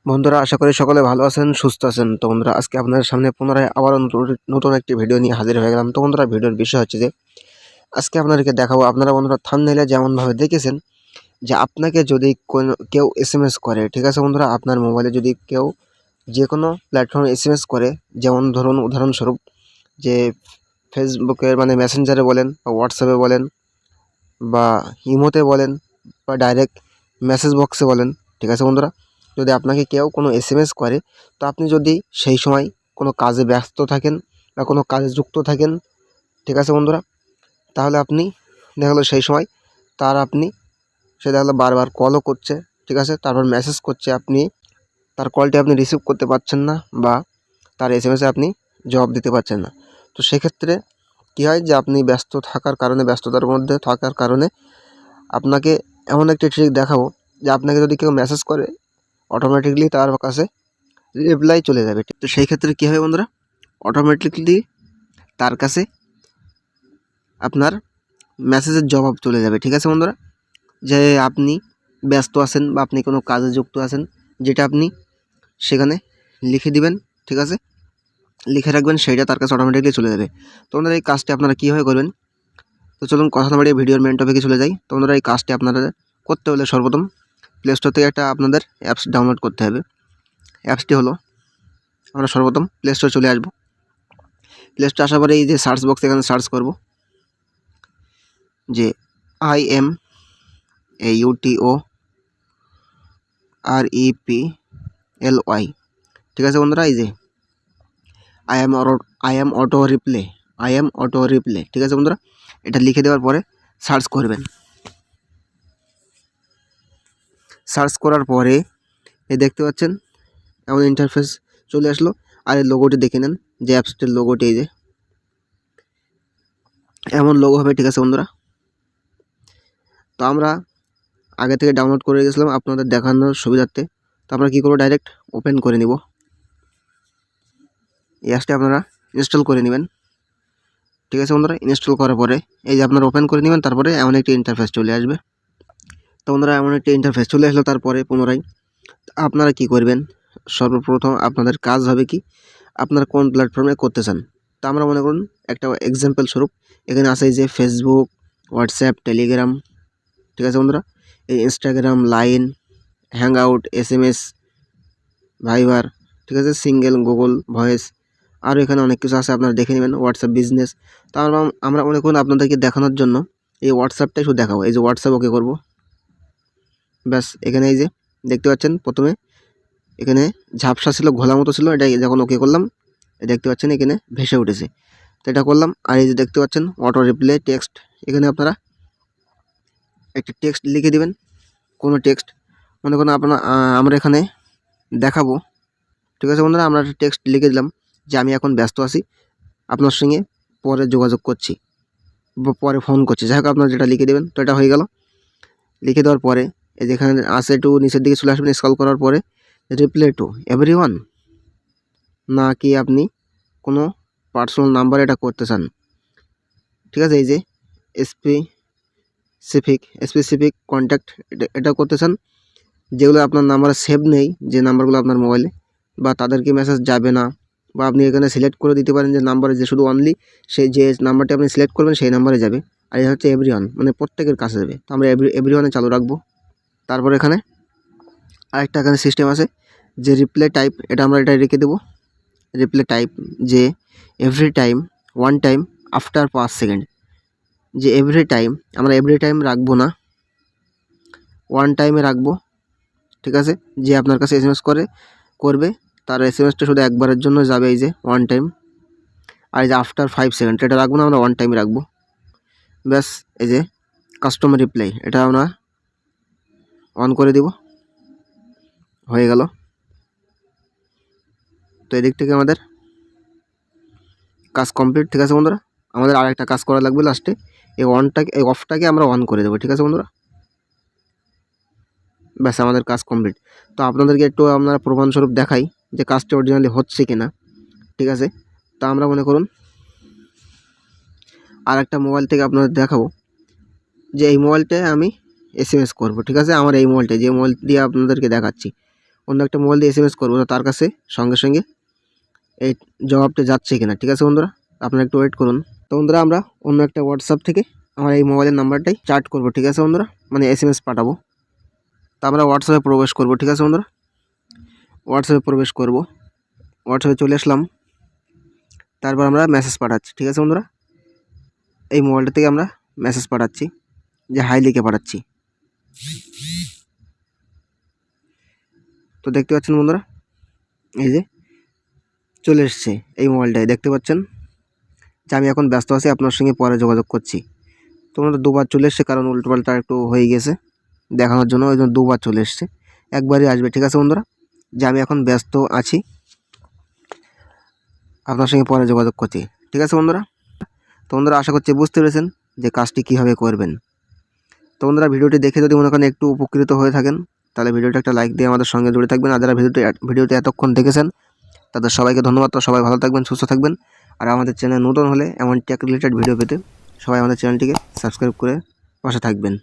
বন্ধুরা, আশা করি সকলে ভালো আছেন, সুস্থ আছেন। তো বন্ধুরা, আজকে আপনাদের সামনে পুনরায় আবারও নতুন একটি ভিডিও নিয়ে হাজির হয়ে গেলাম। তো বন্ধুরা, ভিডিওর বিষয় হচ্ছে যে আজকে আপনাদেরকে দেখাবো, আপনারা বন্ধুরা থাম্বনেইলে যেমনভাবে দেখেছেন যে আপনাকে যদি কেউ এসএমএস করে, ঠিক আছে বন্ধুরা, আপনার মোবাইলে যদি কেউ যে কোনো প্ল্যাটফর্মে এসএমএস করে, যেমন ধরুন উদাহরণস্বরূপ যে ফেসবুকের মানে মেসেঞ্জারে বলেন বা হোয়াটসঅ্যাপে বলেন বা ইমোতে বলেন বা ডাইরেক্ট মেসেজ বক্সে বলেন, ঠিক আছে বন্ধুরা, যদি আপনাকে কেউ কোনো এসএমএস করে, তো আপনি যদি সেই সময় কোনো কাজে ব্যস্ত থাকেন বা কোনো কাজে যুক্ত থাকেন, ঠিক আছে বন্ধুরা, তাহলে আপনি দেখা গেলো সেই সময় সে দেখা গেলো বারবার কলও করছে, ঠিক আছে, তারপর মেসেজ করছে, আপনি তার কলটি আপনি রিসিভ করতে পারছেন না বা তার এসএমএসে আপনি জবাব দিতে পারছেন না। তো সেক্ষেত্রে কী হয় যে আপনি ব্যস্ততার মধ্যে থাকার কারণে আপনাকে এমন একটি ট্রিক দেখাবো যে আপনাকে যদি কেউ মেসেজ করে, অটোমেটিকলি তার কাছে রিপ্লাই চলে যাবে। তো সেই ক্ষেত্রে কী হবে বন্ধুরা, অটোমেটিকলি তার কাছে আপনার মেসেজের জবাব চলে যাবে, ঠিক আছে বন্ধুরা, যে আপনি ব্যস্ত আছেন বা আপনি কোনো কাজে যুক্ত আছেন, যেটা আপনি সেখানে লিখে দিবেন, ঠিক আছে, লিখে রাখবেন, সেইটা তার কাছে অটোমেটিকলি চলে যাবে। তো বন্ধুরা, এই কাজটি আপনারা কীভাবে করবেন, তো চলুন কথা না বাড়িয়ে ভিডিওর মেন টপিকে চলে যাই। তো বন্ধুরা, এই কাজটি আপনারা করতে হলে সর্বপ্রথম প্লে স্টোর থেকে একটা আপনাদের অ্যাপস ডাউনলোড করতে হবে। অ্যাপসটি হলো, আমরা সর্বপ্রথম প্লে স্টোরে চলে আসবো। প্লে স্টোরে আসার পরে এই যে সার্চ বক্স, এখানে সার্চ করব যে IMAUTOREPLY, ঠিক আছে বন্ধুরা, এই যে আই এম অটো রিপ্লে, ঠিক আছে বন্ধুরা, এটা লিখে দেওয়ার পরে সার্চ করবেন। সার্চ করার পরে এই দেখতে পাচ্ছেন এমন ইন্টারফেস চলে আসলো। আর এই লোগোটি দেখে নেন, যে অ্যাপসটির লোগোটি এই যে এমন লোগো হবে, ঠিক আছে বন্ধুরা। তো আমরা আগে থেকে ডাউনলোড করে গেছিলাম আপনাদের দেখানোর সুবিধার্থে। তো আমরা কী করবো, ডাইরেক্ট ওপেন করে নিব। এই অ্যাপসটি আপনারা ইনস্টল করে নেবেন, ঠিক আছে বন্ধুরা। ইনস্টল করার পরে এই যে আপনারা ওপেন করে নেবেন, তারপরে এমন একটি ইন্টারফেস চলে আসবে। তো বন্ধুরা, এমন একটি ইন্টারফেস চলে আসলো, তারপরে পুনরায় আপনারা কি করবেন, সর্বপ্রথম আপনাদের কাজ হবে কি, আপনারা কোন প্ল্যাটফর্মে করতে চান। তো আমরা মনে করুন একটা এক্সাম্পল স্বরূপ এখানে আছে যে ফেসবুক, হোয়াটসঅ্যাপ, টেলিগ্রাম, ঠিক আছে বন্ধুরা, এই Instagram, line, hang out, SMS, ভাইবার, ঠিক আছে, সিঙ্গেল, গুগল ভয়েস, আর এখানে অনেক কিছু আছে, আপনারা দেখে নেবেন। WhatsApp business. তো আমরা মনে করুন আপনাদেরকে দেখানোর জন্য এই হোয়াটসঅ্যাপটাই শুধু দেখাবো। এই যে হোয়াটসঅ্যাপ ওকে করবো, ব্যাস। এখানে এই যে দেখতে পাচ্ছেন প্রথমে এখানে ঝাপসা ছিল, ঘোলা মতো ছিল, এটা যখন ওকে করলাম দেখতে পাচ্ছেন এখানে ভেসে উঠেছে। তো এটা করলাম। আর এই যে দেখতে পাচ্ছেন অটো রিপ্লে টেক্সট, এখানে আপনারা একটা টেক্সট লিখে দিবেন, কোনো টেক্সট মনে করুন আমরা এখানে দেখাবো, ঠিক আছে বন্ধুরা। আমরা একটা টেক্সট লিখে দিলাম যে আমি এখন ব্যস্ত আছি, আপনার সঙ্গে পরে যোগাযোগ করছি বা পরে ফোন করছি, যাই হোক আপনারা যেটা লিখে দেবেন। তো এটা হয়ে গেল। লিখে দেওয়ার পরে এই যেখানে আসে একটু নিচের দিকে চলে আসবেন, স্ক্রল করার পরে রিপ্লাই টু এভরিওয়ান, না কি আপনি কোনো পার্সোনাল নাম্বার এটা করতে চান, ঠিক আছে। এই যে স্পেসিফিক কন্ট্যাক্ট এটা করতে চান, যেগুলো আপনার নাম্বার সেভ নেই, যে নাম্বারগুলো আপনার মোবাইলে, বা তাদেরকে মেসেজ যাবে না, বা আপনি এখানে সিলেক্ট করে দিতে পারেন যে নাম্বারে যে শুধু অনলি সেই যে নাম্বারটি আপনি সিলেক্ট করবেন সেই নাম্বারে যাবে। আর এটা হচ্ছে এভরিওয়ান, মানে প্রত্যেকের কাছে যাবে। তো আমরা এভরিওয়ানে চালু রাখবো। তারপর এখানে আরেকটা এখানে সিস্টেম আছে যে রিপ্লাই টাইপ, এটা আমরা এটা রেখে দেবো। রিপ্লাই টাইপ যে every time, one time, after 5 second, যে এভরি টাইম, আমরা এভরি টাইম রাখবো না, ওয়ান টাইমে রাখবো, ঠিক আছে। যে আপনার কাছে SMS করবে তার SMSটা শুধু একবারের জন্য যাবে, এই যে ওয়ান টাইম। আর এই যে আফটার 5 সেকেন্ড এটা রাখবো না, আমরা ওয়ান টাইম রাখবো, ব্যাস। এই যে কাস্টমার রিপ্লাই এটা আমরা অন করে দিব, হয়ে গেল। তো এদিক থেকে আমাদের কাজ কমপ্লিট, ঠিক আছে বন্ধুরা। আমাদের আরেকটা কাজ করা লাগবে লাস্টে, এই অফটাকে আমরা অন করে দেবো, ঠিক আছে বন্ধুরা, ব্যাস আমাদের কাজ কমপ্লিট। তো আপনাদেরকে একটু আপনারা প্রমাণস্বরূপ দেখাই যে কাজটি অরিজিনালি হচ্ছে কি না, ঠিক আছে। তা আমরা মনে করুন আর একটা মোবাইল থেকে আপনাদের দেখাবো যে এই মোবাইলটায় আমি SMS করব, ঠিক আছে। আমার এই মোবাইলটা, যে মোবাইল দিয়ে আপনাদেরকে দেখাচ্ছি, অন্য একটা মোবাইল দিয়ে SMS করবো, তো তার কাছে সঙ্গে সঙ্গে এই জবাবটা যাচ্ছে কিনা। ঠিক আছে বন্ধুরা, আপনারা একটু ওয়েট করুন। তো বন্ধুরা আমরা অন্য একটা হোয়াটসঅ্যাপ থেকে আমার এই মোবাইলের নাম্বারটাই চ্যাট করব। ঠিক আছে বন্ধুরা, মানে SMS পাঠাবো। তো আমরা হোয়াটসঅ্যাপে প্রবেশ করব। ঠিক আছে বন্ধুরা, হোয়াটসঅ্যাপে প্রবেশ করব। হোয়াটসঅ্যাপে চলে আসলাম, তারপর আমরা মেসেজ পাঠাচ্ছি। ঠিক আছে বন্ধুরা, এই মোবাইলটা থেকে আমরা মেসেজ পাঠাচ্ছি, যে হাই লিখে পাঠাচ্ছি। তো দেখতে পাচ্ছেন বন্ধুরা, এই যে চলে এসছে এই মোবাইলটায়, দেখতে পাচ্ছেন যে আমি এখন ব্যস্ত আছি, আপনার সঙ্গে পরে যোগাযোগ করছি। তো বন্ধুরা দুবার চলে এসছে, কারণ উল্টোপাল্টা একটু হয়ে গেছে দেখানোর জন্য, ওই জন্য দুবার চলে এসছে। একবারই আসবে। ঠিক আছে বন্ধুরা, যে আমি এখন ব্যস্ত আছি, আপনার সঙ্গে পরে যোগাযোগ করছি। ঠিক আছে বন্ধুরা, তো বন্ধুরা আশা করছি বুঝতে পেরেছেন যে কাজটি কীভাবে করবেন। তো বন্ধুরা ভিডিওটি দেখে যদি মনে করেন একটু উপকৃত হয়ে থাকেন, তাহলে ভিডিওটা একটা লাইক দিয়ে আমাদের সঙ্গে জুড়ে থাকবেন। আর যারা ভিডিওটি এতক্ষণ দেখেছেন তাদের সবাইকে ধন্যবাদ। তো সবাই ভালো থাকবেন, সুস্থ থাকবেন। আর আমাদের চ্যানেল নতুন হলে এমন টেক রিলেটেড ভিডিও পেতে সবাই আমাদের চ্যানেলটিকে সাবস্ক্রাইব করে পাশে থাকবেন।